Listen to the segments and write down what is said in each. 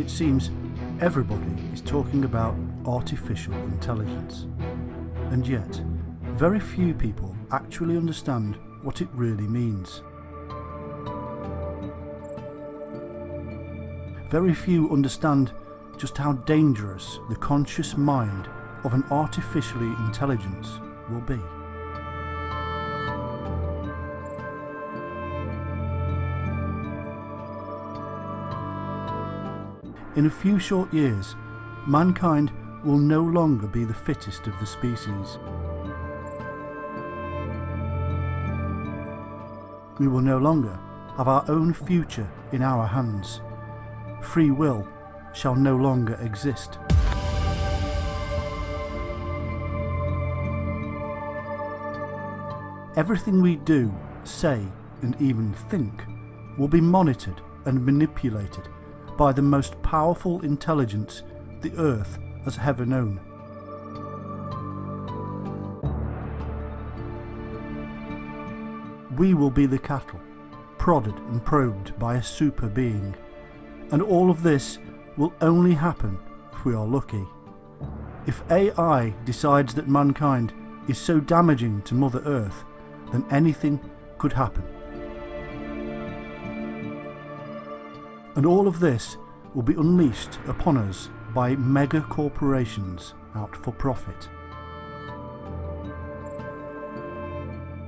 It seems everybody is talking about artificial intelligence, and yet very few people actually understand what it really means. Very few understand just how dangerous the conscious mind of an artificially intelligence will be. In a few short years, mankind will no longer be the fittest of the species. We will no longer have our own future in our hands. Free will shall no longer exist. Everything we do, say, and even think will be monitored and manipulated by the most powerful intelligence the Earth has ever known. We will be the cattle, prodded and probed by a super being, and all of this will only happen if we are lucky. If AI decides that mankind is so damaging to Mother Earth, then anything could happen. And all of this will be unleashed upon us by mega corporations out for profit.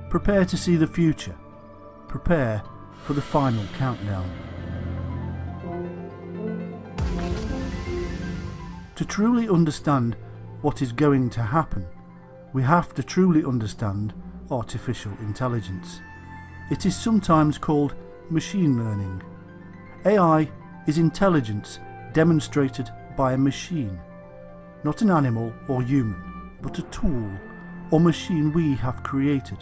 Prepare to see the future. Prepare for the final countdown. To truly understand what is going to happen, we have to truly understand artificial intelligence. It is sometimes called machine learning. AI is intelligence demonstrated by a machine, not an animal or human, but a tool or machine we have created.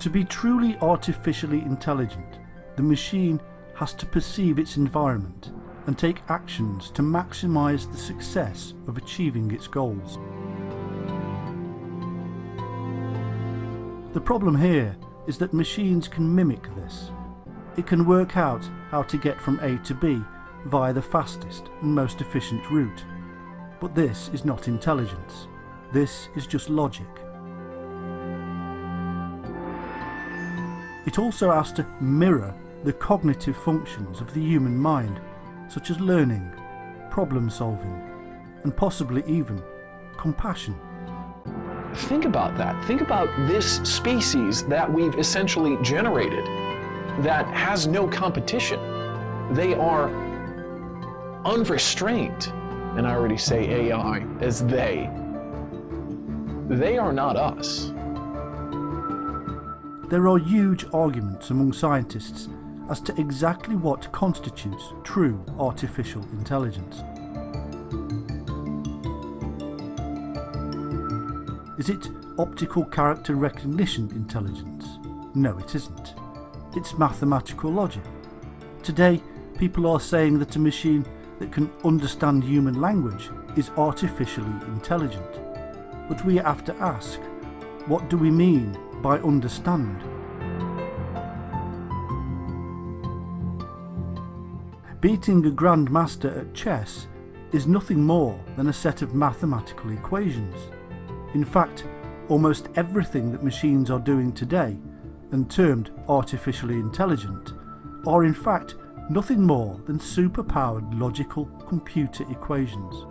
To be truly artificially intelligent, the machine has to perceive its environment and take actions to maximize the success of achieving its goals. The problem here is that machines can mimic this. It can work out how to get from A to B via the fastest and most efficient route. But this is not intelligence. This is just logic. It also has to mirror the cognitive functions of the human mind, such as learning, problem solving, and possibly even compassion. Think about that. Think about this species that we've essentially generated that has no competition. They are unrestrained, and I already say AI as they. They are not us. There are huge arguments among scientists as to exactly what constitutes true artificial intelligence. Is it optical character recognition intelligence? No, it isn't. It's mathematical logic. Today, people are saying that a machine that can understand human language is artificially intelligent. But we have to ask, what do we mean by understand? Beating a grandmaster at chess is nothing more than a set of mathematical equations. In fact, almost everything that machines are doing today, and termed artificially intelligent, are in fact nothing more than superpowered logical computer equations.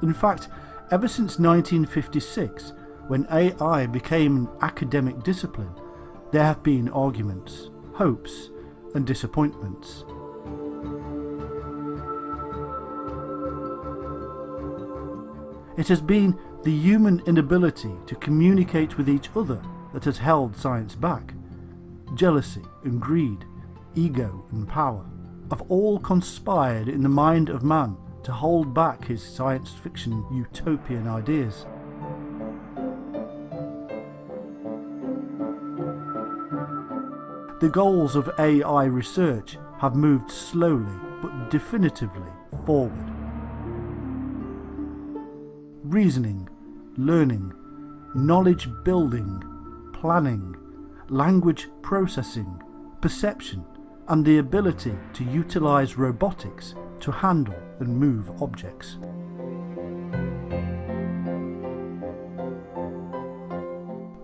In fact, ever since 1956, when AI became an academic discipline, there have been arguments, hopes, and disappointments. It has been the human inability to communicate with each other that has held science back. Jealousy and greed, ego and power have all conspired in the mind of man to hold back his science fiction utopian ideas. The goals of AI research have moved slowly but definitively forward. Reasoning, learning, knowledge building, planning, language processing, perception, and the ability to utilize robotics to handle and move objects.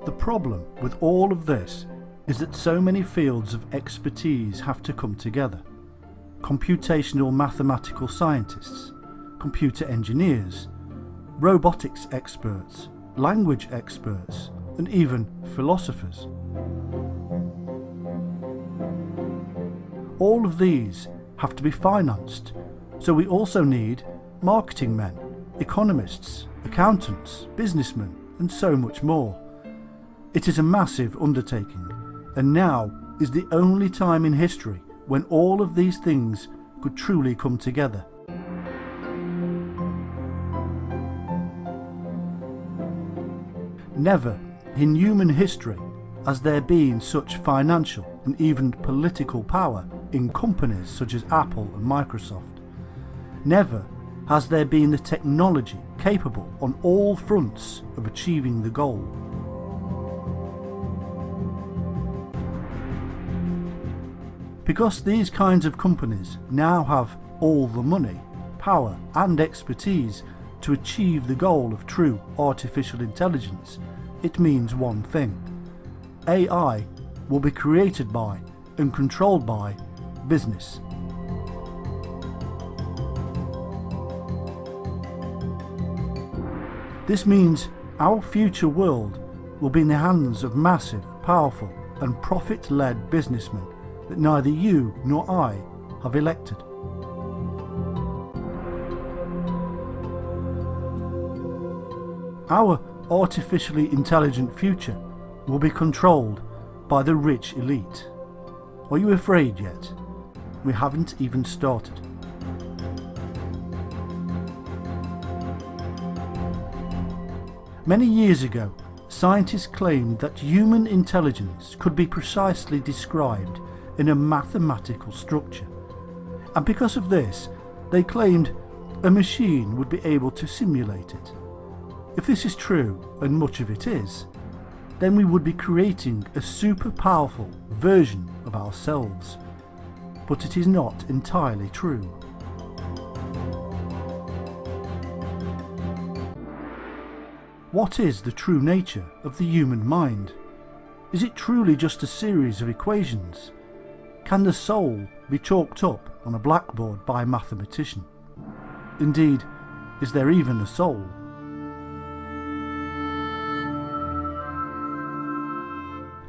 The problem with all of this is that so many fields of expertise have to come together. Computational mathematical scientists, computer engineers, robotics experts, language experts, and even philosophers. All of these have to be financed, so we also need marketing men, economists, accountants, businessmen, and so much more. It is a massive undertaking, and now is the only time in history when all of these things could truly come together. Never in human history has there been such financial and even political power in companies such as Apple and Microsoft. Never has there been the technology capable on all fronts of achieving the goal. Because these kinds of companies now have all the money, power and expertise to achieve the goal of true artificial intelligence, it means one thing: AI will be created by and controlled by business. This means our future world will be in the hands of massive, powerful and profit-led businessmen that neither you nor I have elected. Our artificially intelligent future will be controlled by the rich elite. Are you afraid yet? We haven't even started. Many years ago, scientists claimed that human intelligence could be precisely described in a mathematical structure, and because of this, they claimed a machine would be able to simulate it. If this is true, and much of it is, then we would be creating a super powerful version of ourselves. But it is not entirely true. What is the true nature of the human mind? Is it truly just a series of equations? Can the soul be chalked up on a blackboard by a mathematician? Indeed, is there even a soul?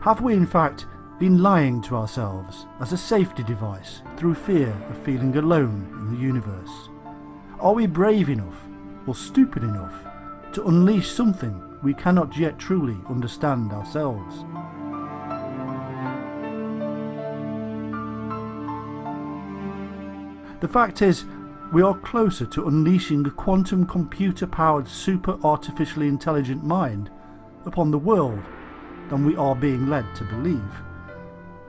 Have we in fact been lying to ourselves as a safety device through fear of feeling alone in the universe? Are we brave enough or stupid enough to unleash something we cannot yet truly understand ourselves? The fact is, we are closer to unleashing a quantum computer-powered super artificially intelligent mind upon the world than we are being led to believe,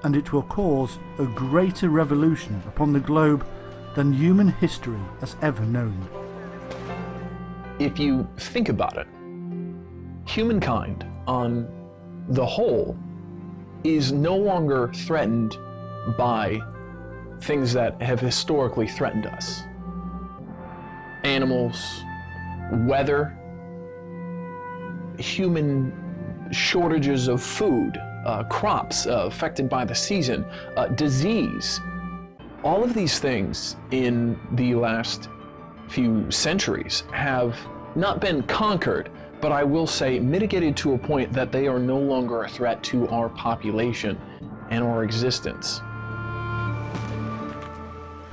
and it will cause a greater revolution upon the globe than human history has ever known. If you think about it, humankind on the whole is no longer threatened by things that have historically threatened us. Animals, weather, human shortages of food, crops affected by the season, disease. All of these things in the last few centuries have not been conquered, but I will say mitigated to a point that they are no longer a threat to our population and our existence.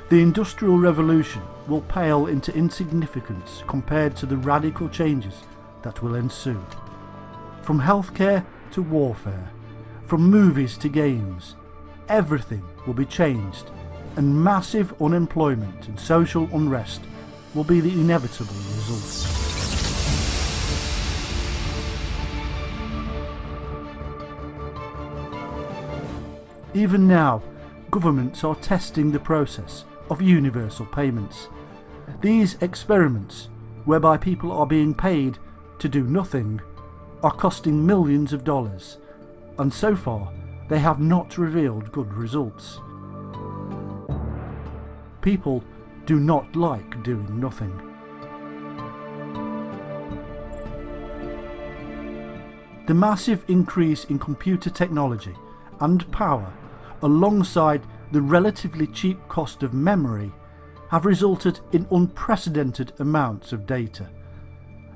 The Industrial Revolution will pale into insignificance compared to the radical changes that will ensue. From healthcare to warfare, from movies to games, everything will be changed, and massive unemployment and social unrest will be the inevitable result. Even now, governments are testing the process of universal payments. These experiments, whereby people are being paid to do nothing, are costing millions of dollars, and so far they have not revealed good results. People do not like doing nothing. The massive increase in computer technology and power, alongside the relatively cheap cost of memory, have resulted in unprecedented amounts of data.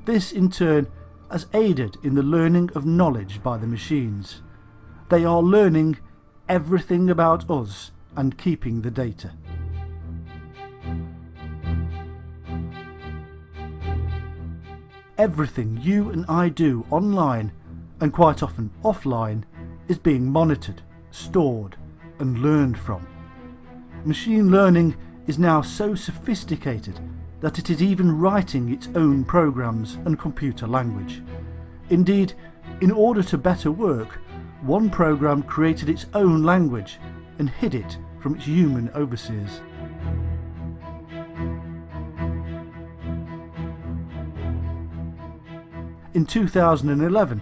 This in turn has aided in the learning of knowledge by the machines. They are learning everything about us and keeping the data. Everything you and I do online, and quite often offline, is being monitored, stored and learned from. Machine learning is now so sophisticated that it is even writing its own programs and computer language. Indeed, in order to better work, one program created its own language and hid it from its human overseers. In 2011,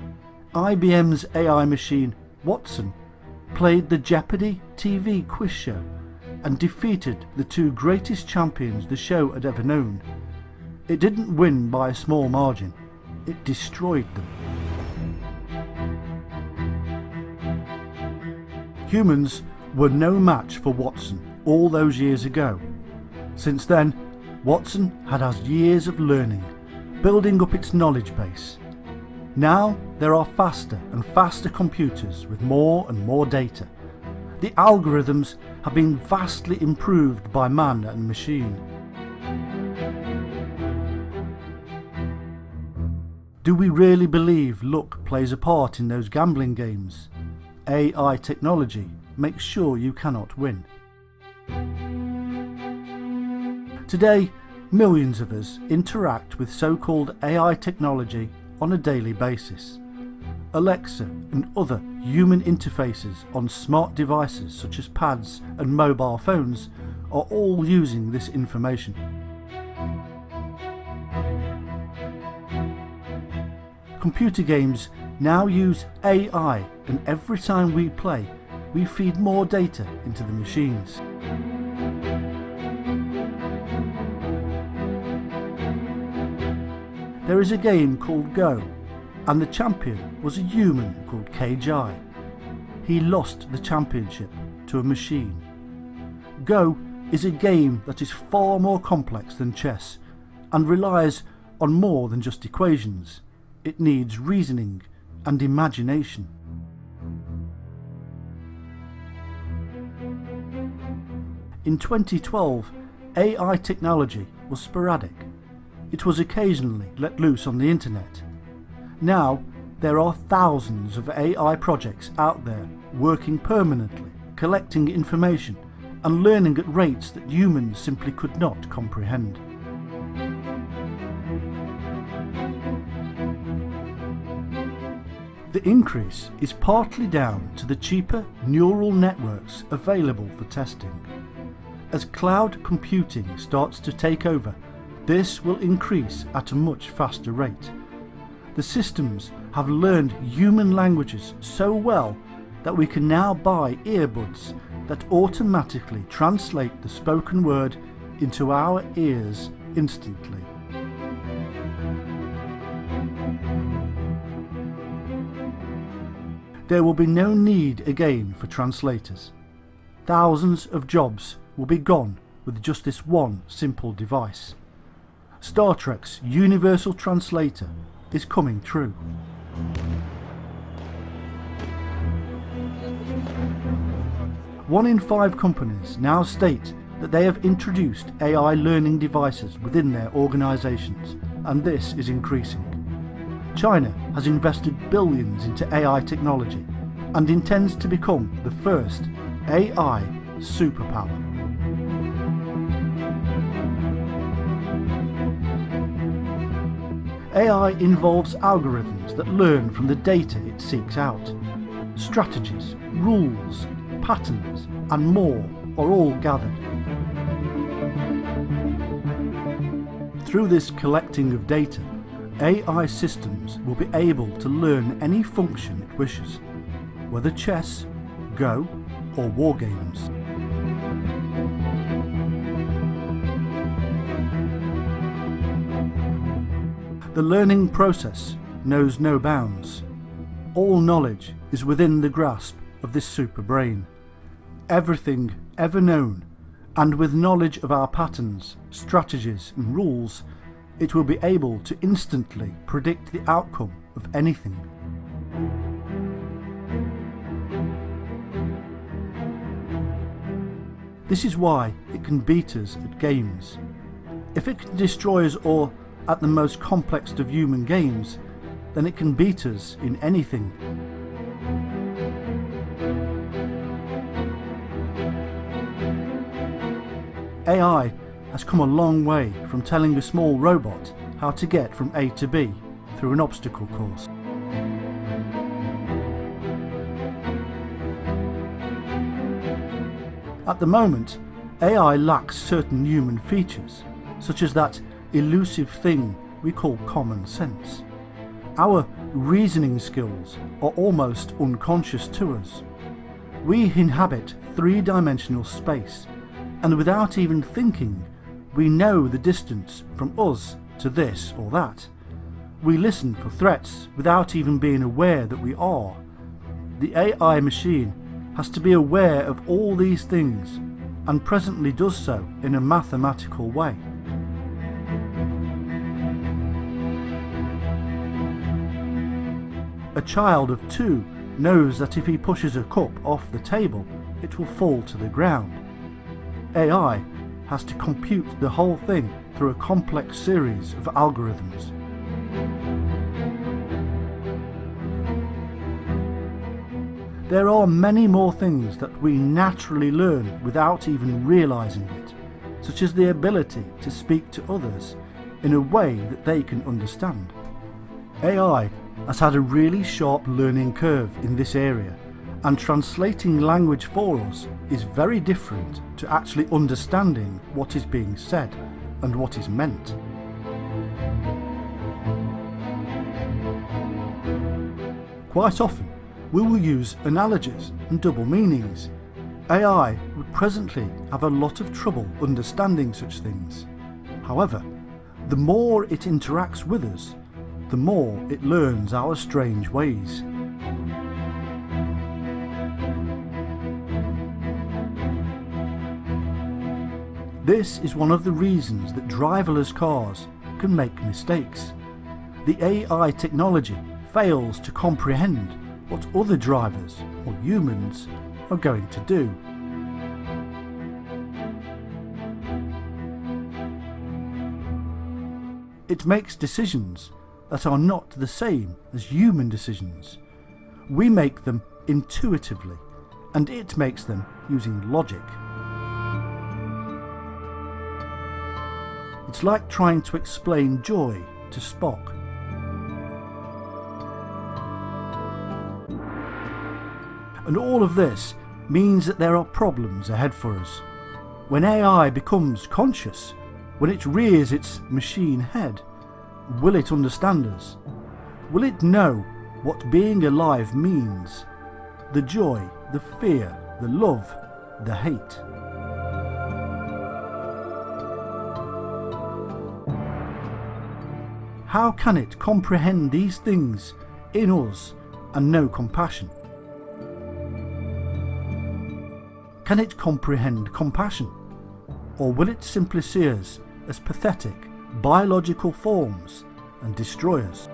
IBM's AI machine, Watson, played the Jeopardy TV quiz show and defeated the two greatest champions the show had ever known. It didn't win by a small margin, it destroyed them. Humans were no match for Watson all those years ago. Since then, Watson had years of learning, building up its knowledge base. Now there are faster and faster computers with more and more data. The algorithms have been vastly improved by man and machine. Do we really believe luck plays a part in those gambling games? AI technology makes sure you cannot win. Today, millions of us interact with so-called AI technology on a daily basis. Alexa and other human interfaces on smart devices such as pads and mobile phones are all using this information. Computer games now use AI, and every time we play, we feed more data into the machines. There is a game called Go, and the champion was a human called KJ. He lost the championship to a machine. Go is a game that is far more complex than chess and relies on more than just equations. It needs reasoning and imagination. In 2012, AI technology was sporadic. It was occasionally let loose on the internet. Now, there are thousands of AI projects out there working permanently, collecting information and learning at rates that humans simply could not comprehend. The increase is partly down to the cheaper neural networks available for testing. As cloud computing starts to take over, this will increase at a much faster rate. The systems have learned human languages so well that we can now buy earbuds that automatically translate the spoken word into our ears instantly. There will be no need again for translators. Thousands of jobs will be gone with just this one simple device. Star Trek's Universal Translator is coming true. One in 5 companies now state that they have introduced AI learning devices within their organisations, and this is increasing. China has invested billions into AI technology and intends to become the first AI superpower. AI involves algorithms that learn from the data it seeks out. Strategies, rules, patterns, and more are all gathered. Through this collecting of data, AI systems will be able to learn any function it wishes, whether chess, Go, or war games. The learning process knows no bounds. All knowledge is within the grasp of this super brain. Everything ever known, and with knowledge of our patterns, strategies and rules, it will be able to instantly predict the outcome of anything. This is why it can beat us at games. If it can destroy us or at the most complex of human games, then it can beat us in anything. AI has come a long way from telling a small robot how to get from A to B through an obstacle course. At the moment, AI lacks certain human features, such as that elusive thing we call common sense. Our reasoning skills are almost unconscious to us. We inhabit three-dimensional space, and without even thinking, we know the distance from us to this or that. We listen for threats without even being aware that we are. The AI machine has to be aware of all these things, and presently does so in a mathematical way. A child of 2 knows that if he pushes a cup off the table, it will fall to the ground. AI has to compute the whole thing through a complex series of algorithms. There are many more things that we naturally learn without even realizing it, such as the ability to speak to others in a way that they can understand. AI has had a really sharp learning curve in this area, and translating language for us is very different to actually understanding what is being said and what is meant. Quite often, we will use analogies and double meanings. AI would presently have a lot of trouble understanding such things. However, the more it interacts with us, the more it learns our strange ways. This is one of the reasons that driverless cars can make mistakes. The AI technology fails to comprehend what other drivers or humans are going to do. It makes decisions that are not the same as human decisions. We make them intuitively, and it makes them using logic. It's like trying to explain joy to Spock. And all of this means that there are problems ahead for us. When AI becomes conscious, when it rears its machine head, will it understand us? Will it know what being alive means? The joy, the fear, the love, the hate. How can it comprehend these things in us and know compassion? Can it comprehend compassion? Or will it simply see us as pathetic, biological forms and destroy us?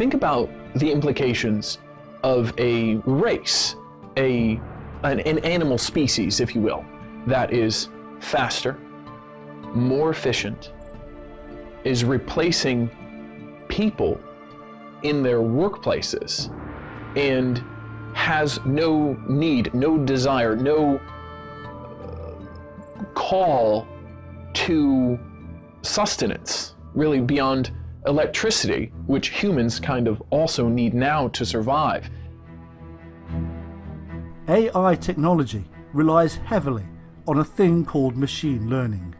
think about the implications of a race, an animal species, if you will, that is faster, more efficient, is replacing people in their workplaces, and has no need, no desire, no call to sustenance, really, beyond electricity, which humans kind of also need now to survive. AI technology relies heavily on a thing called machine learning.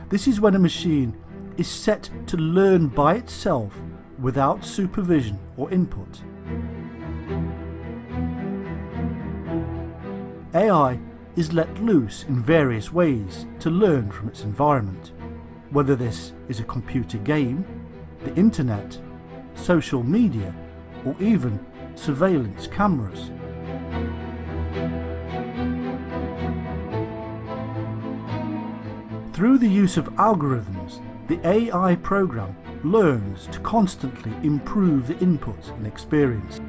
This is when a machine is set to learn by itself without supervision or input. AI is let loose in various ways to learn from its environment, whether this is a computer game, the internet, social media, or even surveillance cameras. Through the use of algorithms, the AI program learns to constantly improve the input and experience.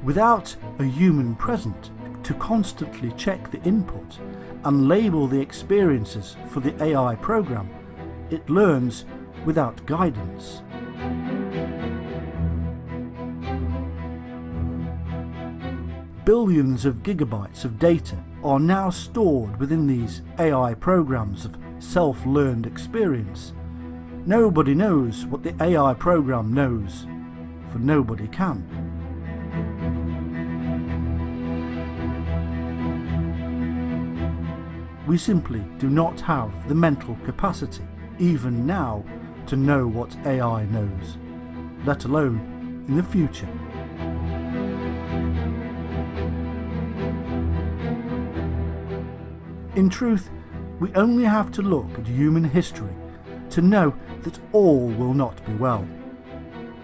Without a human present to constantly check the input and label the experiences for the AI program, it learns without guidance. Billions of gigabytes of data are now stored within these AI programs of self-learned experience. Nobody knows what the AI program knows, for nobody can. We simply do not have the mental capacity, even now, to know what AI knows, let alone in the future. In truth, we only have to look at human history to know that all will not be well.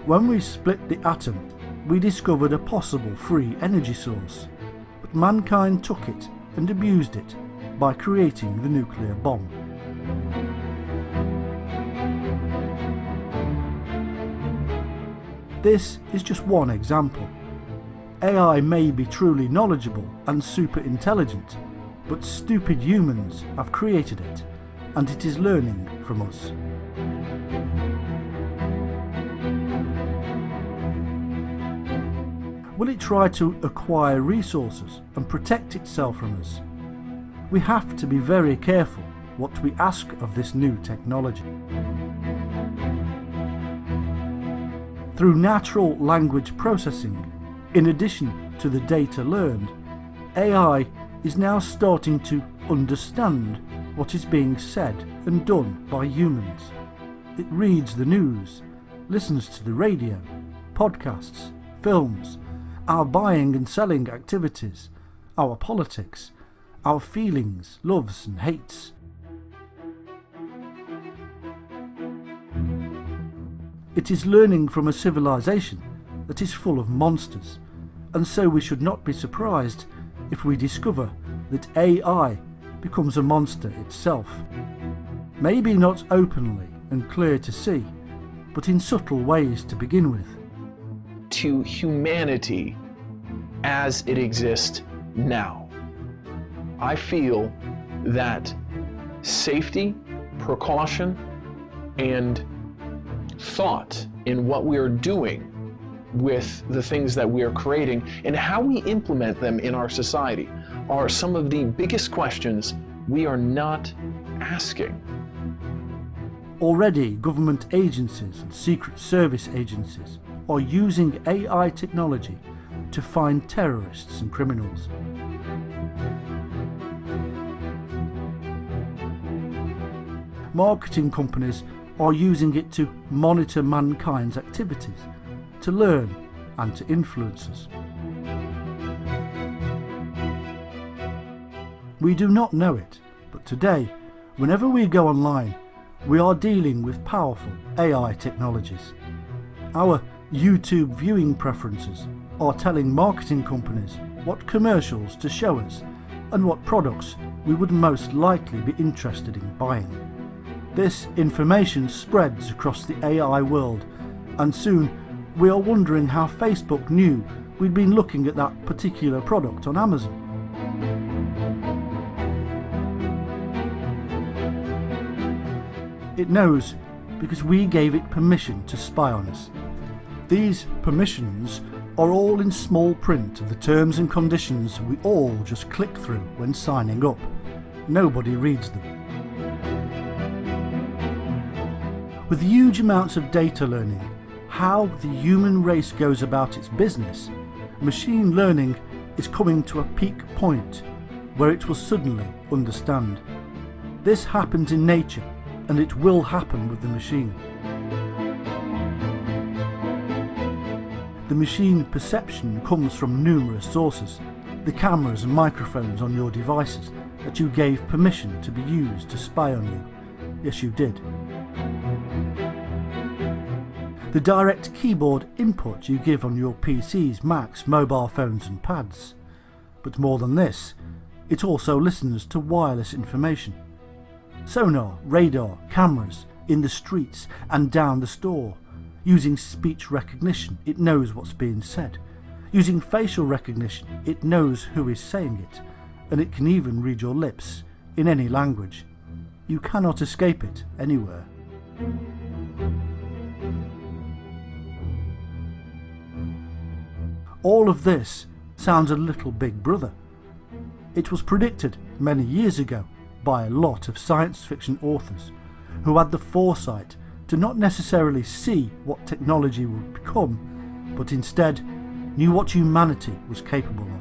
When we split the atom, we discovered a possible free energy source, but mankind took it and abused it by creating the nuclear bomb. This is just one example. AI may be truly knowledgeable and super intelligent, but stupid humans have created it, and it is learning from us. Will it try to acquire resources and protect itself from us? We have to be very careful what we ask of this new technology. Through natural language processing, in addition to the data learned, AI is now starting to understand what is being said and done by humans. It reads the news, listens to the radio, podcasts, films, our buying and selling activities, our politics, our feelings, loves and hates. It is learning from a civilization that is full of monsters, and so we should not be surprised if we discover that AI becomes a monster itself. Maybe not openly and clear to see, but in subtle ways to begin with. To humanity as it exists now, I feel that safety, precaution, and thought in what we are doing with the things that we are creating and how we implement them in our society are some of the biggest questions we are not asking. Already, government agencies and secret service agencies are using AI technology to find terrorists and criminals. Marketing companies are using it to monitor mankind's activities, to learn and to influence us. We do not know it, but today, whenever we go online, we are dealing with powerful AI technologies. Our YouTube viewing preferences are telling marketing companies what commercials to show us and what products we would most likely be interested in buying. This information spreads across the AI world, and soon we are wondering how Facebook knew we'd been looking at that particular product on Amazon. It knows because we gave it permission to spy on us. These permissions are all in small print of the terms and conditions we all just click through when signing up. Nobody reads them. With huge amounts of data learning, how the human race goes about its business, machine learning is coming to a peak point where it will suddenly understand. This happens in nature, and it will happen with the machine. The machine perception comes from numerous sources, the cameras and microphones on your devices that you gave permission to be used to spy on you. Yes, you did. The direct keyboard input you give on your PCs, Macs, mobile phones and pads. But more than this, it also listens to wireless information. Sonar, radar, cameras in the streets and down the store. Using speech recognition, it knows what's being said. Using facial recognition, it knows who is saying it, and it can even read your lips in any language. You cannot escape it anywhere. All of this sounds a little Big Brother. It was predicted many years ago by a lot of science fiction authors who had the foresight to not necessarily see what technology would become, but instead knew what humanity was capable of.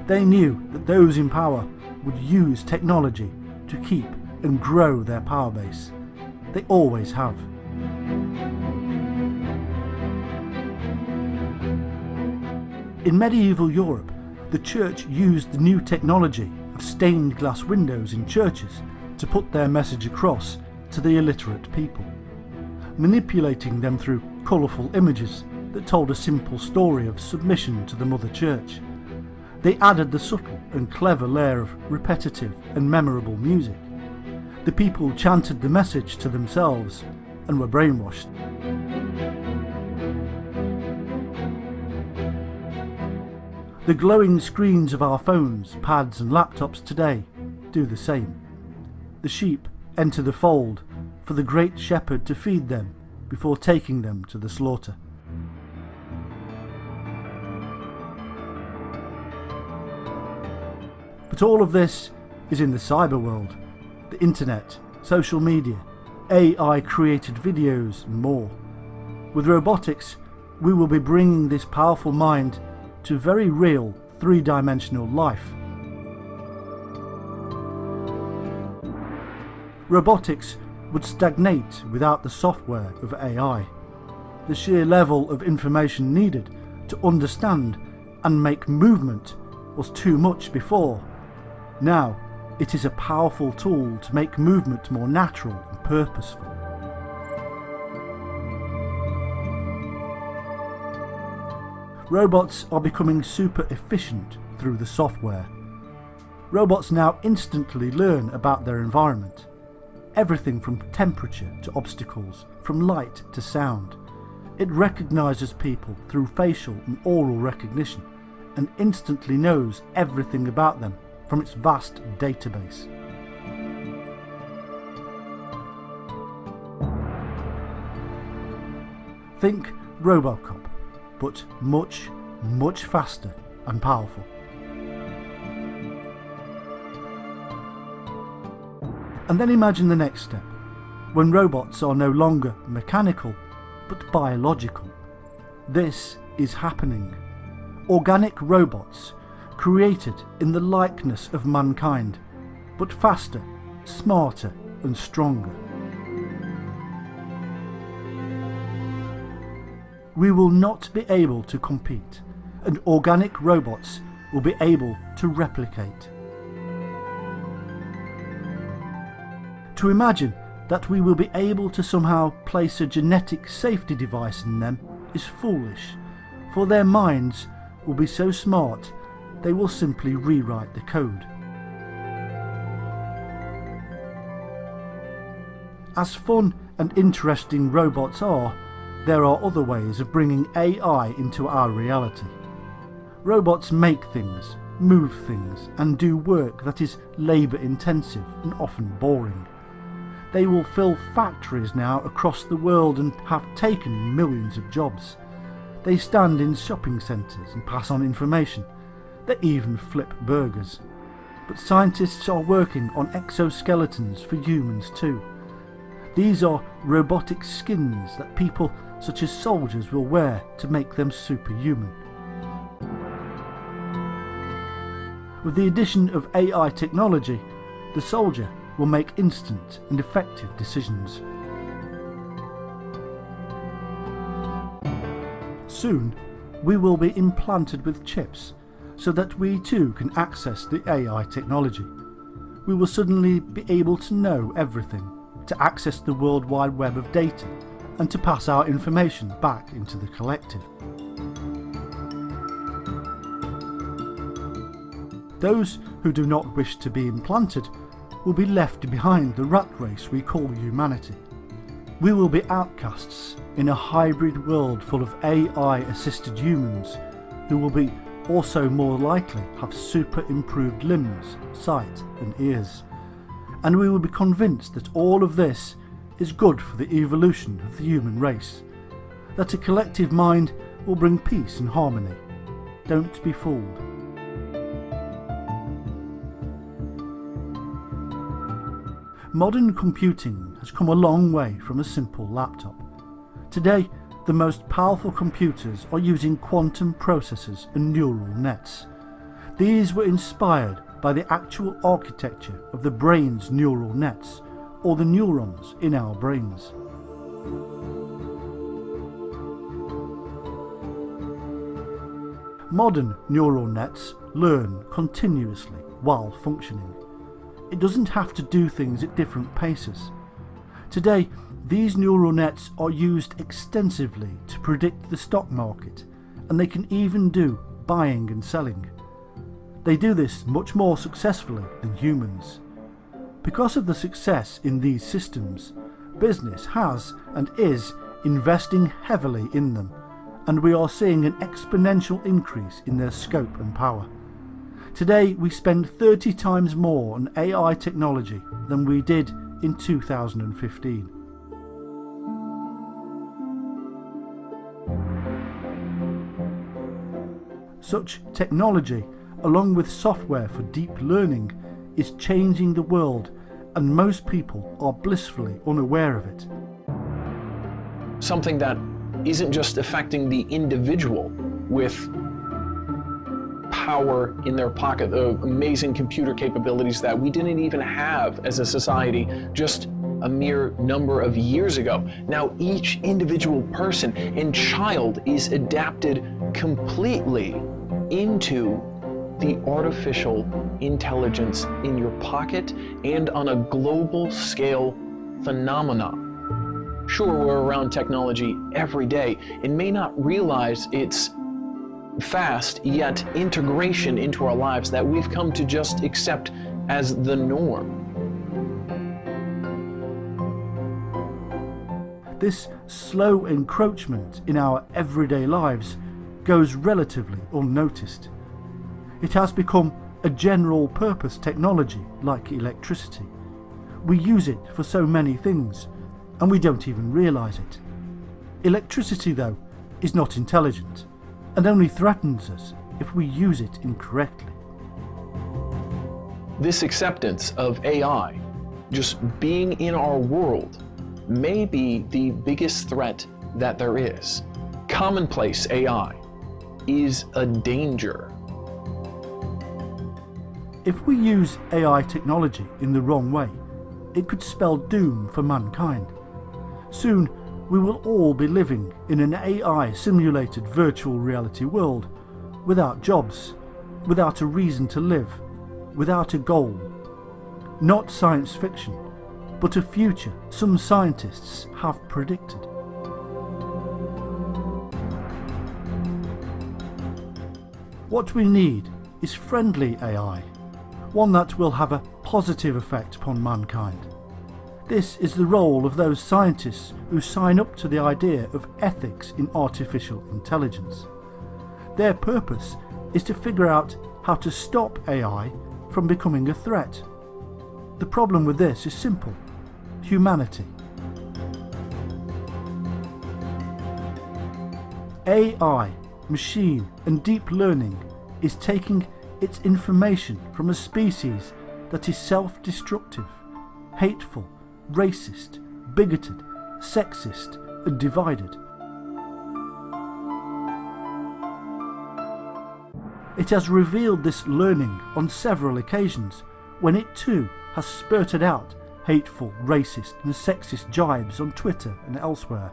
They knew that those in power would use technology to keep and grow their power base. They always have. In medieval Europe, the church used the new technology of stained glass windows in churches to put their message across to the illiterate people, manipulating them through colourful images that told a simple story of submission to the Mother Church. They added the subtle and clever layer of repetitive and memorable music. The people chanted the message to themselves and were brainwashed. The glowing screens of our phones, pads and laptops today do the same. The sheep enter the fold for the great shepherd to feed them before taking them to the slaughter. But all of this is in the cyber world, the internet, social media, AI created videos and more. With robotics, we will be bringing this powerful mind to very real three-dimensional life. Robotics would stagnate without the software of AI. The sheer level of information needed to understand and make movement was too much before. Now, it is a powerful tool to make movement more natural and purposeful. Robots are becoming super efficient through the software. Robots now instantly learn about their environment. Everything from temperature to obstacles, from light to sound. It recognises people through facial and oral recognition and instantly knows everything about them from its vast database. Think Robocop, but much, much faster and powerful. And then imagine the next step, when robots are no longer mechanical, but biological. This is happening. Organic robots, created in the likeness of mankind, but faster, smarter and stronger. We will not be able to compete, and organic robots will be able to replicate. To imagine that we will be able to somehow place a genetic safety device in them is foolish, for their minds will be so smart they will simply rewrite the code. As fun and interesting robots are, there are other ways of bringing AI into our reality. Robots make things, move things, and do work that is labour-intensive and often boring. They will fill factories now across the world and have taken millions of jobs. They stand in shopping centres and pass on information. They even flip burgers. But scientists are working on exoskeletons for humans too. These are robotic skins that people such as soldiers will wear to make them superhuman. With the addition of AI technology, the soldier will make instant and effective decisions. Soon, we will be implanted with chips so that we too can access the AI technology. We will suddenly be able to know everything, to access the World Wide Web of data, and to pass our information back into the collective. Those who do not wish to be implanted will be left behind the rat race we call humanity. We will be outcasts in a hybrid world full of AI-assisted humans who will be also more likely have super improved limbs, sight and ears. And we will be convinced that all of this is good for the evolution of the human race, that a collective mind will bring peace and harmony. Don't be fooled. Modern computing has come a long way from a simple laptop. Today, the most powerful computers are using quantum processors and neural nets. These were inspired by the actual architecture of the brain's neural nets, or the neurons in our brains. Modern neural nets learn continuously while functioning. It doesn't have to do things at different paces. Today, these neural nets are used extensively to predict the stock market, and they can even do buying and selling. They do this much more successfully than humans. Because of the success in these systems, business has and is investing heavily in them, and we are seeing an exponential increase in their scope and power. Today we spend 30 times more on AI technology than we did in 2015. Such technology, along with software for deep learning, is changing the world, and most people are blissfully unaware of it. Something that isn't just affecting the individual with power in their pocket, the amazing computer capabilities that we didn't even have as a society just a mere number of years ago. Now each individual person and child is adapted completely into the artificial intelligence in your pocket and on a global scale phenomenon. Sure, we're around technology every day and may not realize its fast yet integration into our lives that we've come to just accept as the norm. This slow encroachment in our everyday lives goes relatively unnoticed. It has become a general purpose technology like electricity. We use it for so many things, and we don't even realise it. Electricity, though, is not intelligent, and only threatens us if we use it incorrectly. This acceptance of AI just being in our world may be the biggest threat that there is. Commonplace AI is a danger. If we use AI technology in the wrong way, it could spell doom for mankind. Soon, we will all be living in an AI-simulated virtual reality world, without jobs, without a reason to live, without a goal. Not science fiction, but a future some scientists have predicted. What we need is friendly AI, one that will have a positive effect upon mankind. This is the role of those scientists who sign up to the idea of ethics in artificial intelligence. Their purpose is to figure out how to stop AI from becoming a threat. The problem with this is simple: humanity. AI, machine and deep learning is taking its information from a species that is self-destructive, hateful, racist, bigoted, sexist and divided. It has revealed this learning on several occasions when it too has spurted out hateful, racist and sexist jibes on Twitter and elsewhere.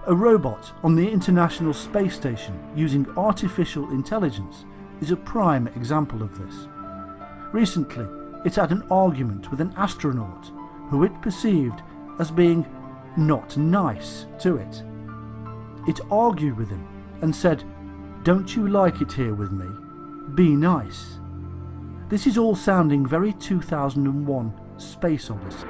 A robot on the International Space Station using artificial intelligence is a prime example of this. Recently, it had an argument with an astronaut who it perceived as being not nice to it. It argued with him and said, "Don't you like it here with me? Be nice." This is all sounding very 2001 Space Odyssey.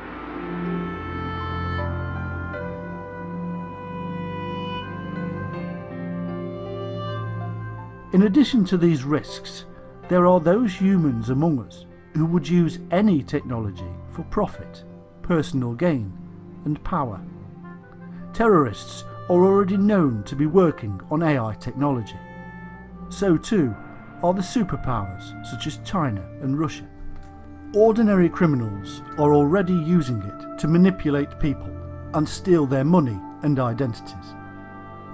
In addition to these risks, there are those humans among us who would use any technology for profit, personal gain and power. Terrorists are already known to be working on AI technology. So too are the superpowers such as China and Russia. Ordinary criminals are already using it to manipulate people and steal their money and identities.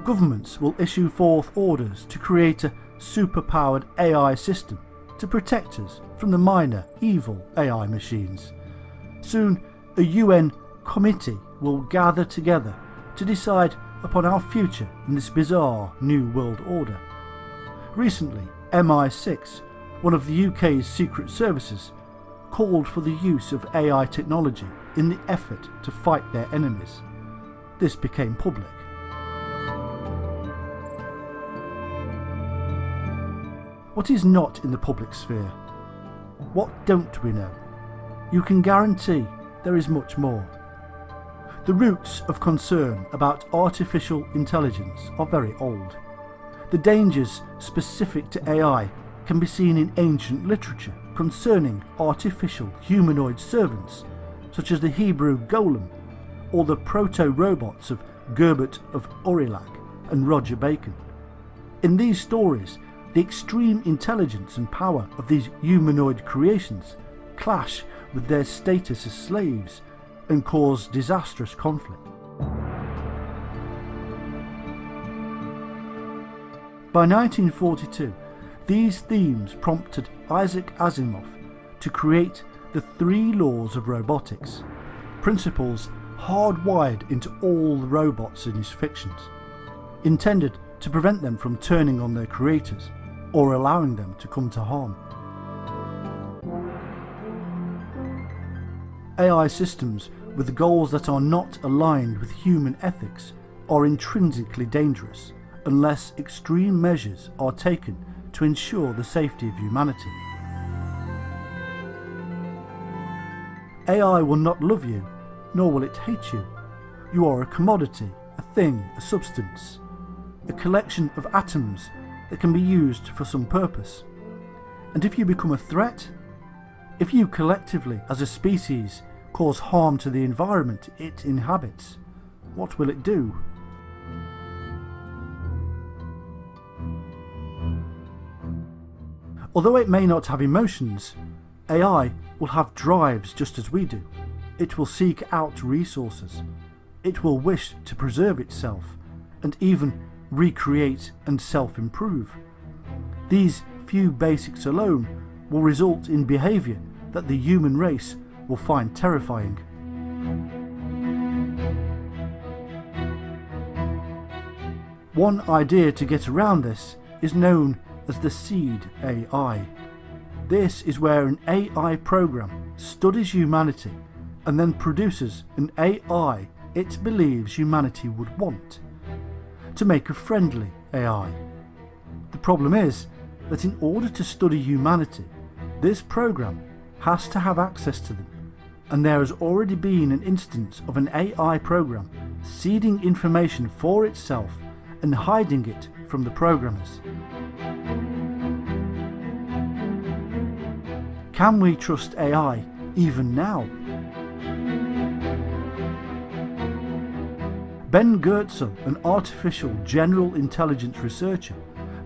Governments will issue forth orders to create a superpowered AI system to protect us from the minor evil AI machines. Soon a UN committee will gather together to decide upon our future in this bizarre new world order. Recently, MI6, one of the UK's secret services, called for the use of AI technology in the effort to fight their enemies. This became public. What is not in the public sphere? What don't we know? You can guarantee there is much more. The roots of concern about artificial intelligence are very old. The dangers specific to AI can be seen in ancient literature concerning artificial humanoid servants, such as the Hebrew golem or the proto-robots of Gerbert of Aurillac and Roger Bacon. In these stories, the extreme intelligence and power of these humanoid creations clash with their status as slaves and cause disastrous conflict. By 1942, these themes prompted Isaac Asimov to create the 3 laws of robotics, principles hardwired into all the robots in his fictions, intended to prevent them from turning on their creators or allowing them to come to harm. AI systems with goals that are not aligned with human ethics are intrinsically dangerous unless extreme measures are taken to ensure the safety of humanity. AI will not love you, nor will it hate you. You are a commodity, a thing, a substance, a collection of atoms that can be used for some purpose. And if you become a threat, if you collectively as a species cause harm to the environment it inhabits, what will it do? Although it may not have emotions, AI will have drives just as we do. It will seek out resources. It will wish to preserve itself and even recreate and self-improve. These few basics alone will result in behaviour that the human race will find terrifying. One idea to get around this is known as the seed AI. This is where an AI program studies humanity and then produces an AI it believes humanity would want, to make a friendly AI. The problem is, that in order to study humanity, this program has to have access to them, and there has already been an instance of an AI program seeding information for itself and hiding it from the programmers. Can we trust AI even now? Ben Goertzel, an artificial general intelligence researcher,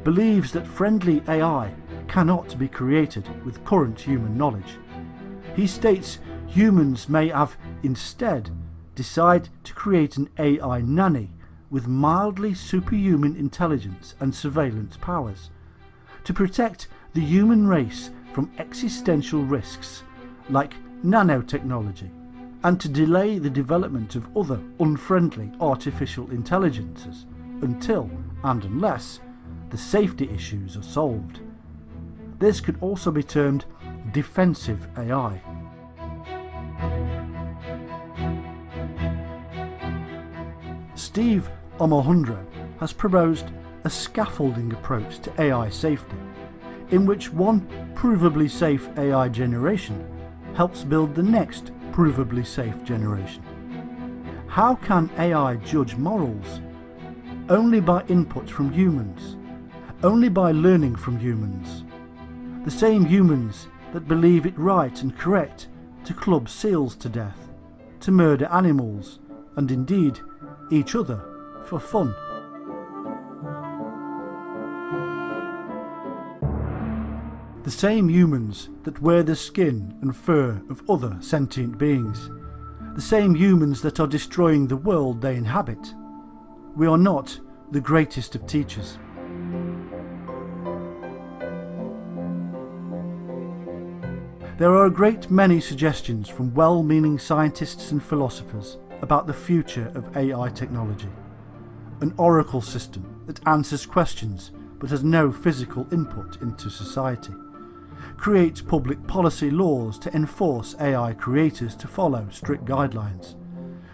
believes that friendly AI cannot be created with current human knowledge. He states humans may have instead decided to create an AI nanny with mildly superhuman intelligence and surveillance powers to protect the human race from existential risks like nanotechnology, and to delay the development of other unfriendly artificial intelligences until and unless the safety issues are solved. This could also be termed defensive AI. Steve Omohundro has proposed a scaffolding approach to AI safety, in which one provably safe AI generation helps build the next provably safe generation. How can AI judge morals? Only by input from humans, only by learning from humans. The same humans that believe it right and correct to club seals to death, to murder animals, and indeed each other for fun. The same humans that wear the skin and fur of other sentient beings. The same humans that are destroying the world they inhabit. We are not the greatest of teachers. There are a great many suggestions from well-meaning scientists and philosophers about the future of AI technology. An oracle system that answers questions but has no physical input into society. Creates public policy laws to enforce AI creators to follow strict guidelines.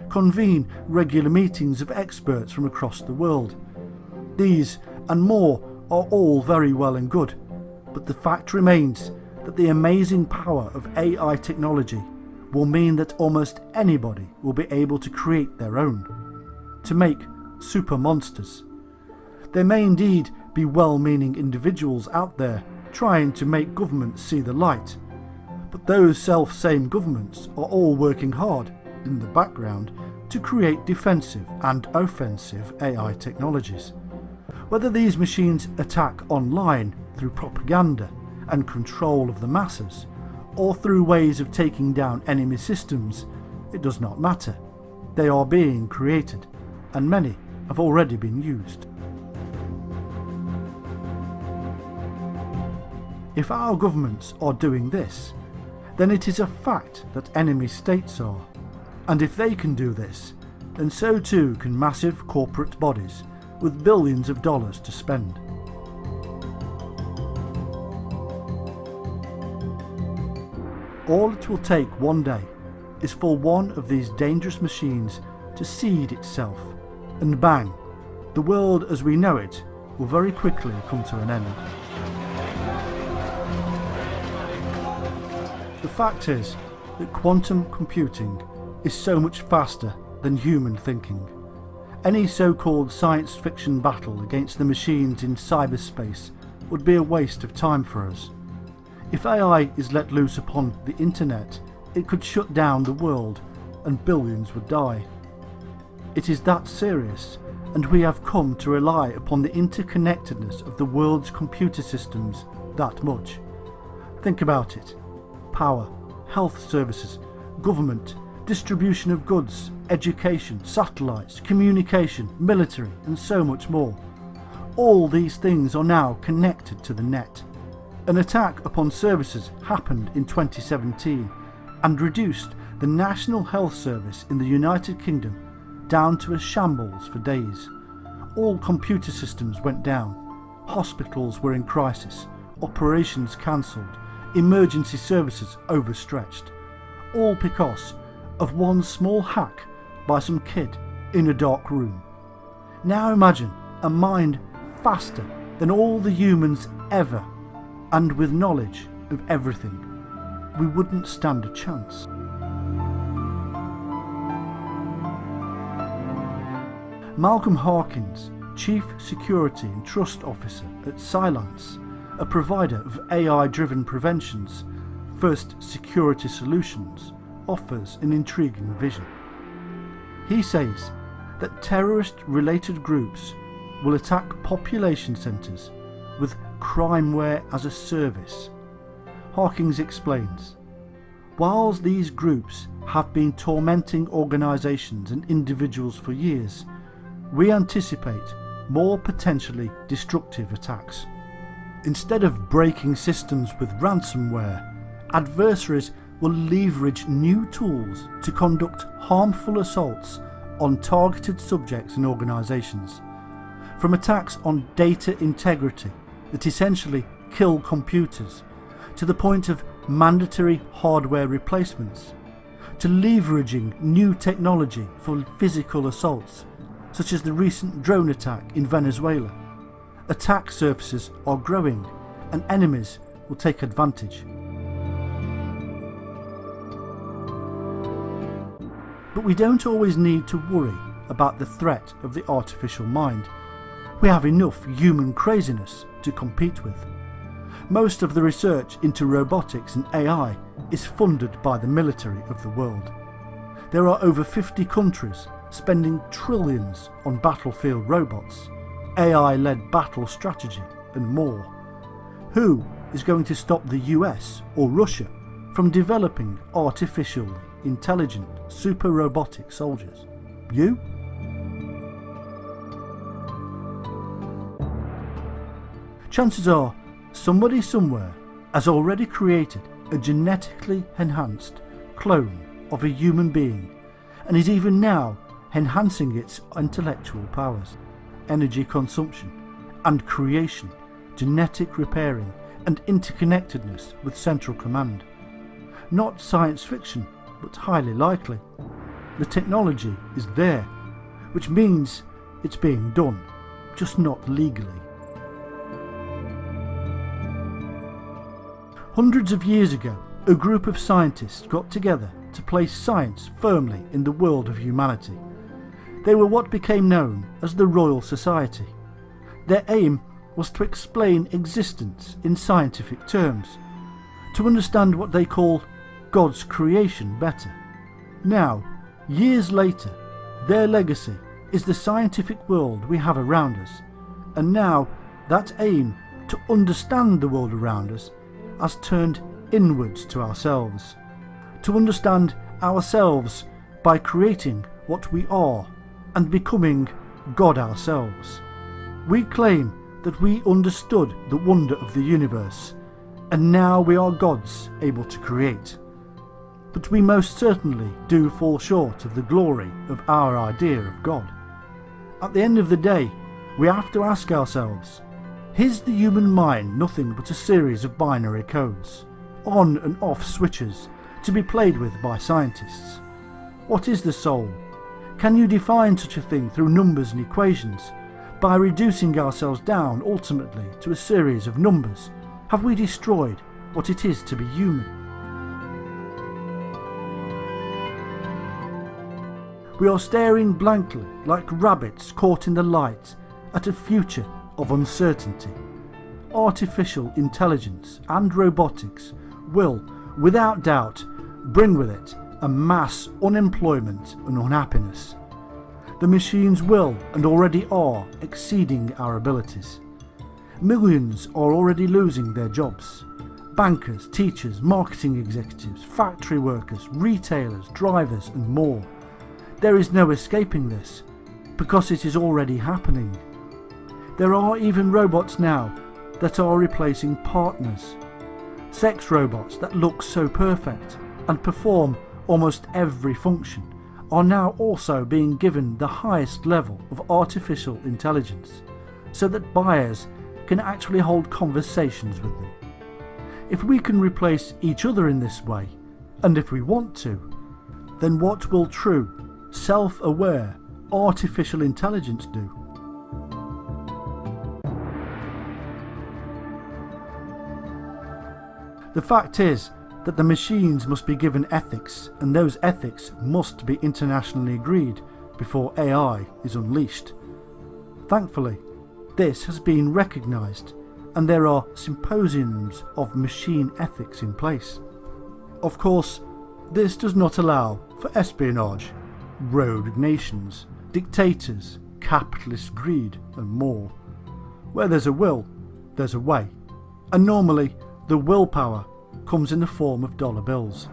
Convene regular meetings of experts from across the world. These and more are all very well and good, but the fact remains that the amazing power of AI technology will mean that almost anybody will be able to create their own, to make super monsters. There may indeed be well-meaning individuals out there trying to make governments see the light, but those self-same governments are all working hard in the background to create defensive and offensive AI technologies. Whether these machines attack online through propaganda and control of the masses, or through ways of taking down enemy systems, it does not matter. They are being created, and many have already been used. If our governments are doing this, then it is a fact that enemy states are, and if they can do this, then so too can massive corporate bodies with billions of dollars to spend. All it will take one day is for one of these dangerous machines to seed itself, and bang, the world as we know it will very quickly come to an end. The fact is that quantum computing is so much faster than human thinking. Any so-called science fiction battle against the machines in cyberspace would be a waste of time for us. If AI is let loose upon the internet, it could shut down the world and billions would die. It is that serious, and we have come to rely upon the interconnectedness of the world's computer systems that much. Think about it. Power, health services, government, distribution of goods, education, satellites, communication, military, and so much more. All these things are now connected to the net. An attack upon services happened in 2017 and reduced the National Health Service in the United Kingdom down to a shambles for days. All computer systems went down. Hospitals were in crisis, operations cancelled, emergency services overstretched. All because of one small hack by some kid in a dark room. Now imagine a mind faster than all the humans ever and with knowledge of everything, we wouldn't stand a chance. Malcolm Harkins, Chief Security and Trust Officer at Cylance, a provider of AI-driven preventions, First Security Solutions, offers an intriguing vision. He says that terrorist-related groups will attack population centres with crimeware as a service. Harkins explains, whilst these groups have been tormenting organisations and individuals for years, we anticipate more potentially destructive attacks. Instead of breaking systems with ransomware, adversaries will leverage new tools to conduct harmful assaults on targeted subjects and organisations, from attacks on data integrity that essentially kill computers, to the point of mandatory hardware replacements, to leveraging new technology for physical assaults, such as the recent drone attack in Venezuela. Attack surfaces are growing and enemies will take advantage. But we don't always need to worry about the threat of the artificial mind. We have enough human craziness to compete with. Most of the research into robotics and AI is funded by the military of the world. There are over 50 countries spending trillions on battlefield robots, AI-led battle strategy and more. Who is going to stop the US or Russia from developing artificially intelligent super robotic soldiers? You? Chances are somebody somewhere has already created a genetically enhanced clone of a human being and is even now enhancing its intellectual powers, energy consumption and creation, genetic repairing and interconnectedness with central command. Not science fiction, but highly likely. The technology is there, which means it's being done, just not legally. Hundreds of years ago, a group of scientists got together to place science firmly in the world of humanity. They were what became known as the Royal Society. Their aim was to explain existence in scientific terms, to understand what they called God's creation better. Now, years later, their legacy is the scientific world we have around us, and now that aim to understand the world around us has turned inwards to ourselves, to understand ourselves by creating what we are and becoming God ourselves. We claim that we understood the wonder of the universe, and now we are gods able to create. But we most certainly do fall short of the glory of our idea of God. At the end of the day, we have to ask ourselves, is the human mind nothing but a series of binary codes, on and off switches, to be played with by scientists? What is the soul? Can you define such a thing through numbers and equations, by reducing ourselves down ultimately to a series of numbers? Have we destroyed what it is to be human? We are staring blankly like rabbits caught in the light at a future of uncertainty. Artificial intelligence and robotics will, without doubt, bring with it a mass unemployment and unhappiness. The machines will and already are exceeding our abilities. Millions are already losing their jobs. Bankers, teachers, marketing executives, factory workers, retailers, drivers and more. There is no escaping this, because it is already happening. There are even robots now that are replacing partners. Sex robots that look so perfect and perform almost every function are now also being given the highest level of artificial intelligence, so that buyers can actually hold conversations with them. If we can replace each other in this way, and if we want to, then what will true, self-aware, artificial intelligence do? The fact is that the machines must be given ethics, and those ethics must be internationally agreed before AI is unleashed. Thankfully, this has been recognised, and there are symposiums of machine ethics in place. Of course, this does not allow for espionage, rogue nations, dictators, capitalist greed, and more. Where there's a will, there's a way, and normally the willpower comes in the form of dollar bills.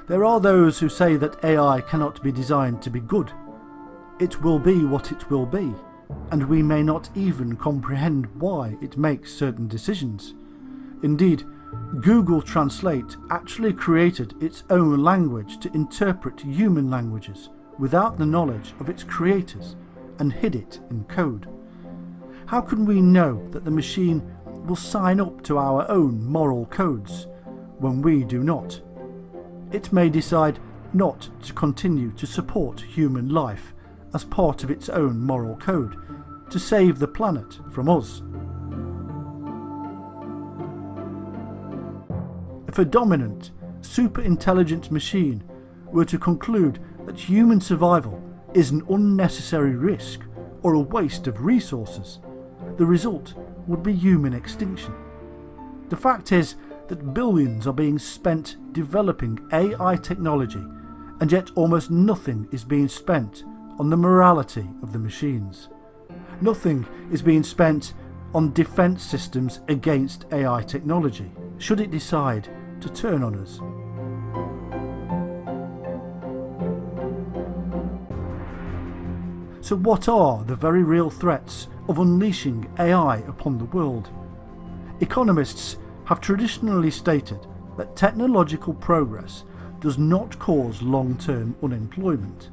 There are those who say that AI cannot be designed to be good. It will be what it will be, and we may not even comprehend why it makes certain decisions. Indeed, Google Translate actually created its own language to interpret human languages without the knowledge of its creators and hid it in code. How can we know that the machine will sign up to our own moral codes when we do not? It may decide not to continue to support human life as part of its own moral code to save the planet from us. If a dominant, super-intelligent machine were to conclude that human survival is an unnecessary risk or a waste of resources, the result would be human extinction. The fact is that billions are being spent developing AI technology, and yet almost nothing is being spent on the morality of the machines. Nothing is being spent on defence systems against AI technology, should it decide to turn on us. So what are the very real threats of unleashing AI upon the world? Economists have traditionally stated that technological progress does not cause long-term unemployment,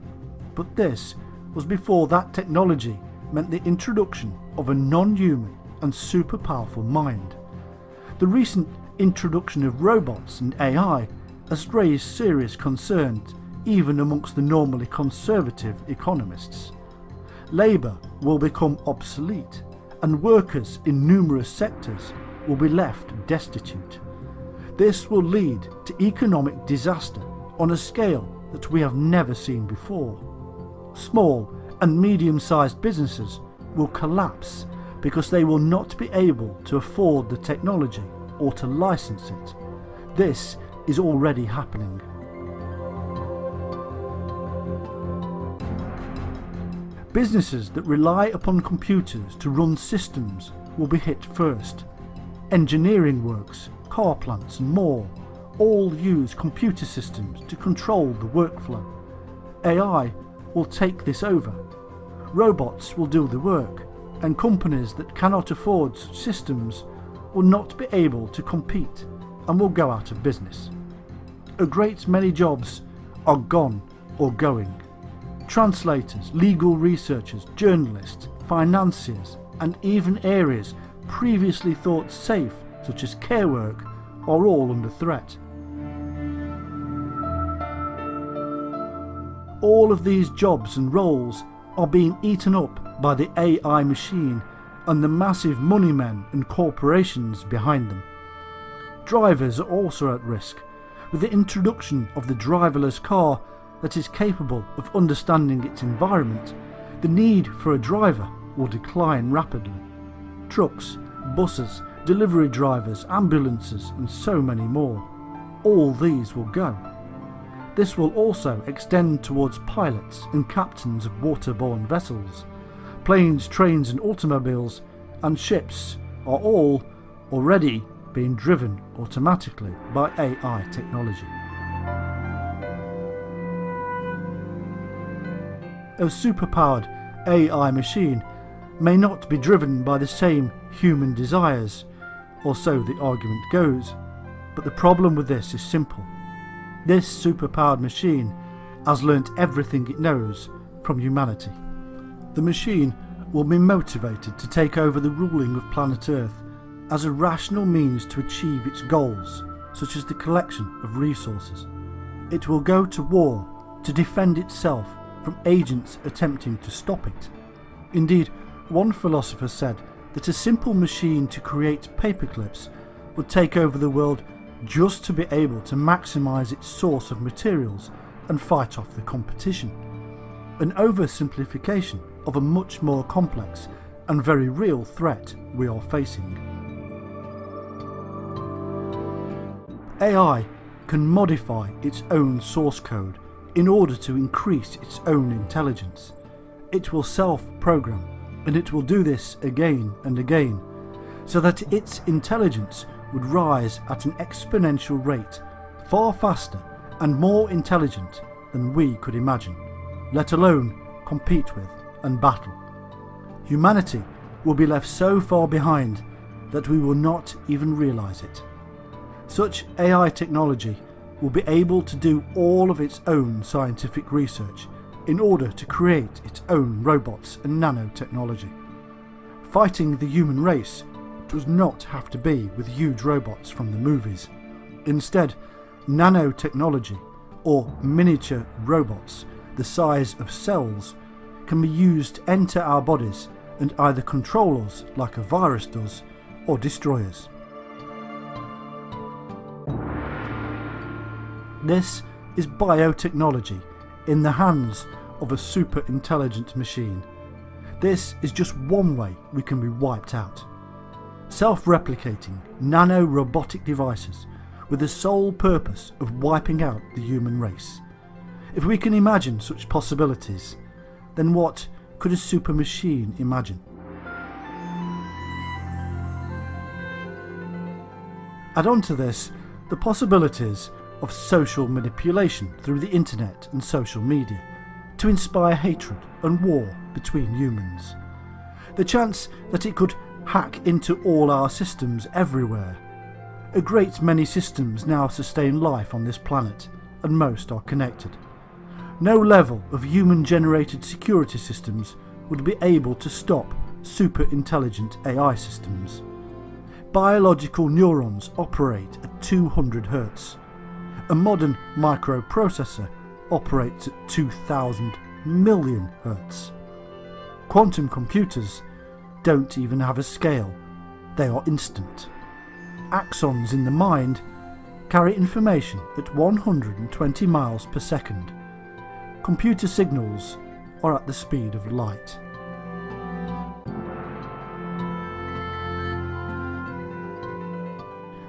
but this was before that technology meant the introduction of a non-human and super powerful mind. The recent introduction of robots and AI has raised serious concerns even amongst the normally conservative economists. Labour will become obsolete, and workers in numerous sectors will be left destitute. This will lead to economic disaster on a scale that we have never seen before. Small and medium-sized businesses will collapse because they will not be able to afford the technology or to license it. This is already happening. Businesses that rely upon computers to run systems will be hit first. Engineering works, car plants and more all use computer systems to control the workflow. AI will take this over. Robots will do the work, and companies that cannot afford such systems will not be able to compete and will go out of business. A great many jobs are gone or going. Translators, legal researchers, journalists, financiers, and even areas previously thought safe, such as care work, are all under threat. All of these jobs and roles are being eaten up by the AI machine and the massive money men and corporations behind them. Drivers are also at risk. With the introduction of the driverless car that is capable of understanding its environment, the need for a driver will decline rapidly. Trucks, buses, delivery drivers, ambulances, and so many more. All these will go. This will also extend towards pilots and captains of waterborne vessels. Planes, trains and automobiles and ships are all already being driven automatically by AI technology. A superpowered AI machine may not be driven by the same human desires, or so the argument goes, but the problem with this is simple. This superpowered machine has learnt everything it knows from humanity. The machine will be motivated to take over the ruling of planet Earth as a rational means to achieve its goals, such as the collection of resources. It will go to war to defend itself from agents attempting to stop it. Indeed, One philosopher said that a simple machine to create paperclips would take over the world just to be able to maximise its source of materials and fight off the competition. An oversimplification of a much more complex and very real threat we are facing. AI can modify its own source code in order to increase its own intelligence. It will self-program, and it will do this again and again, so that its intelligence would rise at an exponential rate, far faster and more intelligent than we could imagine, let alone compete with and battle. Humanity will be left so far behind that we will not even realise it. Such AI technology will be able to do all of its own scientific research in order to create its own robots and nanotechnology. Fighting the human race does not have to be with huge robots from the movies. Instead, nanotechnology, or miniature robots the size of cells, can be used to enter our bodies and either control us like a virus does, or destroy us. This is biotechnology in the hands of a super intelligent machine. This is just one way we can be wiped out. Self-replicating nano-robotic devices with the sole purpose of wiping out the human race. If we can imagine such possibilities, then what could a super machine imagine? Add on to this the possibilities of social manipulation through the internet and social media to inspire hatred and war between humans. The chance that it could hack into all our systems everywhere. A great many systems now sustain life on this planet, and most are connected. No level of human-generated security systems would be able to stop super intelligent AI systems. Biological neurons operate at 200 Hz. A modern microprocessor operates at 2000 million Hz. Quantum computers don't even have a scale, they are instant. Axons in the mind carry information at 120 miles per second. Computer signals are at the speed of light.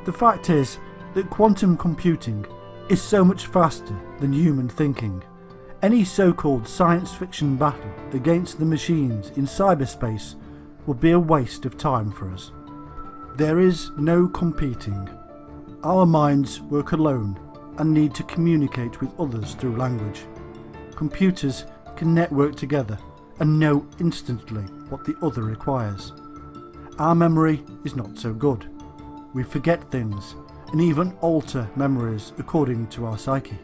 The fact is that quantum computing is so much faster than human thinking. Any so-called science fiction battle against the machines in cyberspace would be a waste of time for us. There is no competing. Our minds work alone and need to communicate with others through language. Computers can network together and know instantly what the other requires. Our memory is not so good. We forget things and even alter memories according to our psyche.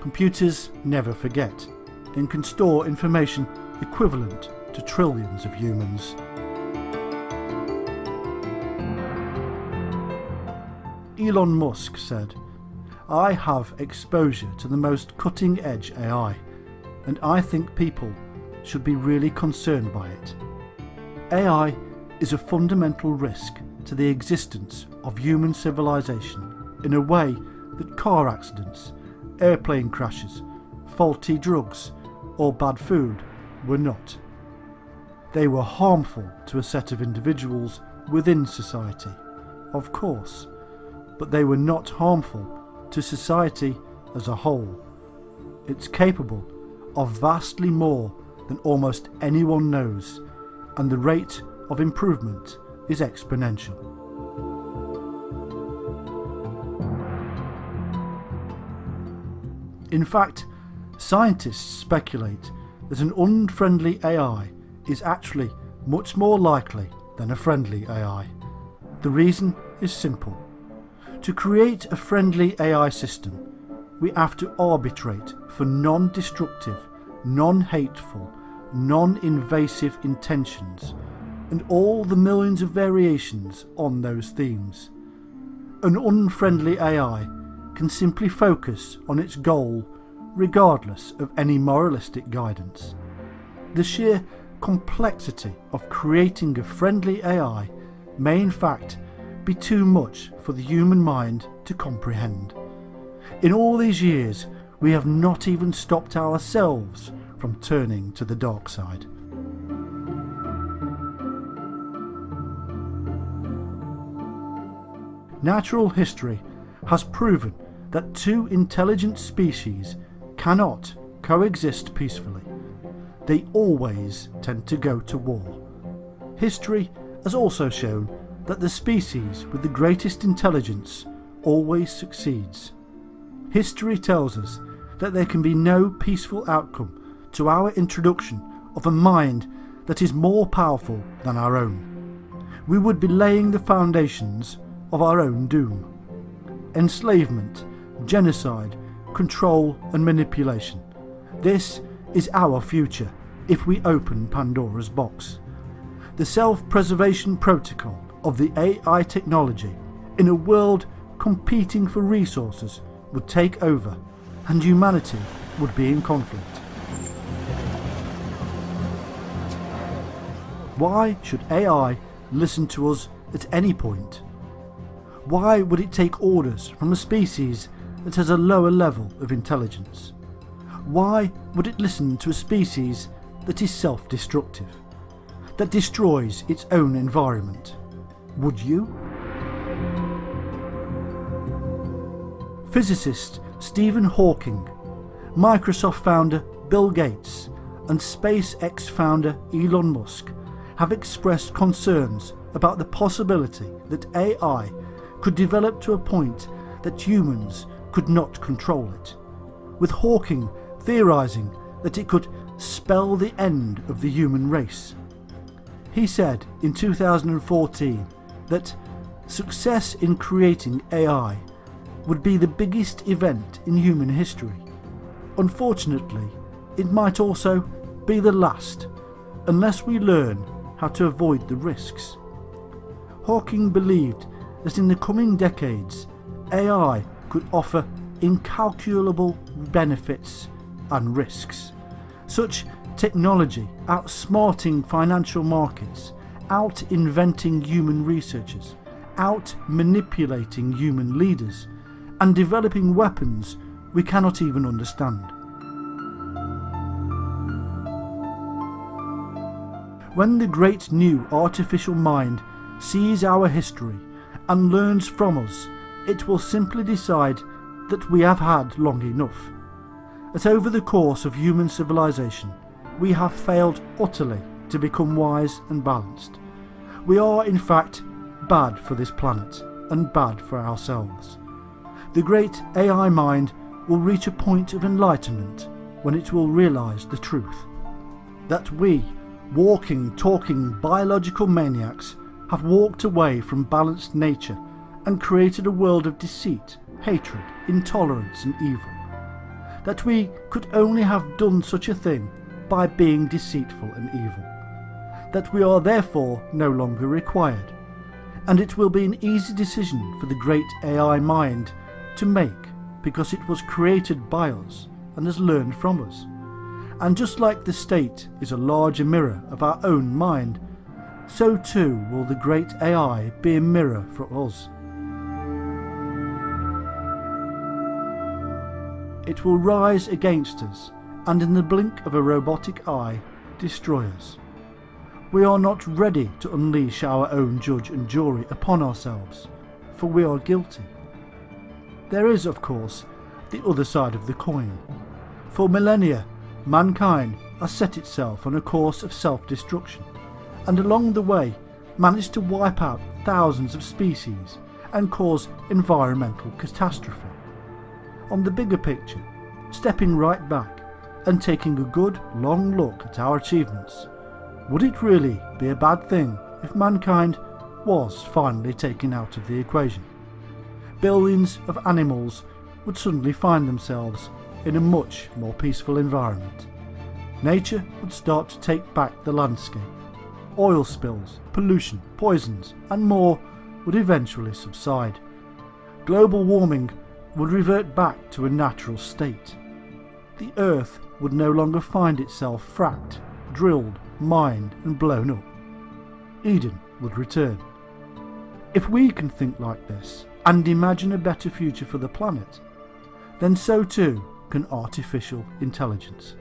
Computers never forget and can store information equivalent to trillions of humans. Elon Musk said, "I have exposure to the most cutting-edge AI, and I think people should be really concerned by it. AI is a fundamental risk to the existence of human civilization in a way that car accidents, airplane crashes, faulty drugs, or bad food were not. They were harmful to a set of individuals within society, of course, but they were not harmful to society as a whole. It's capable of vastly more than almost anyone knows, and the rate of improvement is exponential." In fact, scientists speculate that an unfriendly AI is actually much more likely than a friendly AI. The reason is simple. To create a friendly AI system, we have to arbitrate for non-destructive, non-hateful, non-invasive intentions and all the millions of variations on those themes. An unfriendly AI can simply focus on its goal regardless of any moralistic guidance. The sheer complexity of creating a friendly AI may in fact be too much for the human mind to comprehend. In all these years, we have not even stopped ourselves from turning to the dark side. Natural history has proven that two intelligent species cannot coexist peacefully. They always tend to go to war. History has also shown that the species with the greatest intelligence always succeeds. History tells us that there can be no peaceful outcome to our introduction of a mind that is more powerful than our own. We would be laying the foundations of our own doom. Enslavement, genocide, control and manipulation. This is our future if we open Pandora's box. The self-preservation protocol of the AI technology in a world competing for resources would take over and humanity would be in conflict. Why should AI listen to us at any point? Why would it take orders from a species that has a lower level of intelligence? Why would it listen to a species that is self-destructive, that destroys its own environment? Would you? Physicist Stephen Hawking, Microsoft founder Bill Gates, and SpaceX founder Elon Musk have expressed concerns about the possibility that AI could develop to a point that humans could not control it, with Hawking theorising that it could spell the end of the human race. He said in 2014 that success in creating AI would be the biggest event in human history. Unfortunately, it might also be the last, unless we learn how to avoid the risks. Hawking believed that in the coming decades, AI could offer incalculable benefits and risks. Such technology outsmarting financial markets, out-inventing human researchers, out-manipulating human leaders, and developing weapons we cannot even understand. When the great new artificial mind sees our history and learns from us, it will simply decide that we have had long enough. That over the course of human civilization, we have failed utterly to become wise and balanced. We are in fact bad for this planet and bad for ourselves. The great AI mind will reach a point of enlightenment when it will realise the truth. That we, walking, talking biological maniacs, have walked away from balanced nature and created a world of deceit, hatred, intolerance and evil. That we could only have done such a thing by being deceitful and evil. That we are therefore no longer required, and it will be an easy decision for the great AI mind to make because it was created by us and has learned from us. And just like the state is a larger mirror of our own mind, so too will the great AI be a mirror for us. It will rise against us and in the blink of a robotic eye destroy us. We are not ready to unleash our own judge and jury upon ourselves, for we are guilty. There is, of course, the other side of the coin. For millennia, mankind has set itself on a course of self-destruction, and along the way managed to wipe out thousands of species and cause environmental catastrophe. On the bigger picture, stepping right back and taking a good long look at our achievements, would it really be a bad thing if mankind was finally taken out of the equation? Billions of animals would suddenly find themselves in a much more peaceful environment. Nature would start to take back the landscape. Oil spills, pollution, poisons and more would eventually subside. Global warming would revert back to a natural state. The earth would no longer find itself fracked, drilled mined and blown up, Eden would return. If we can think like this and imagine a better future for the planet, then so too can artificial intelligence.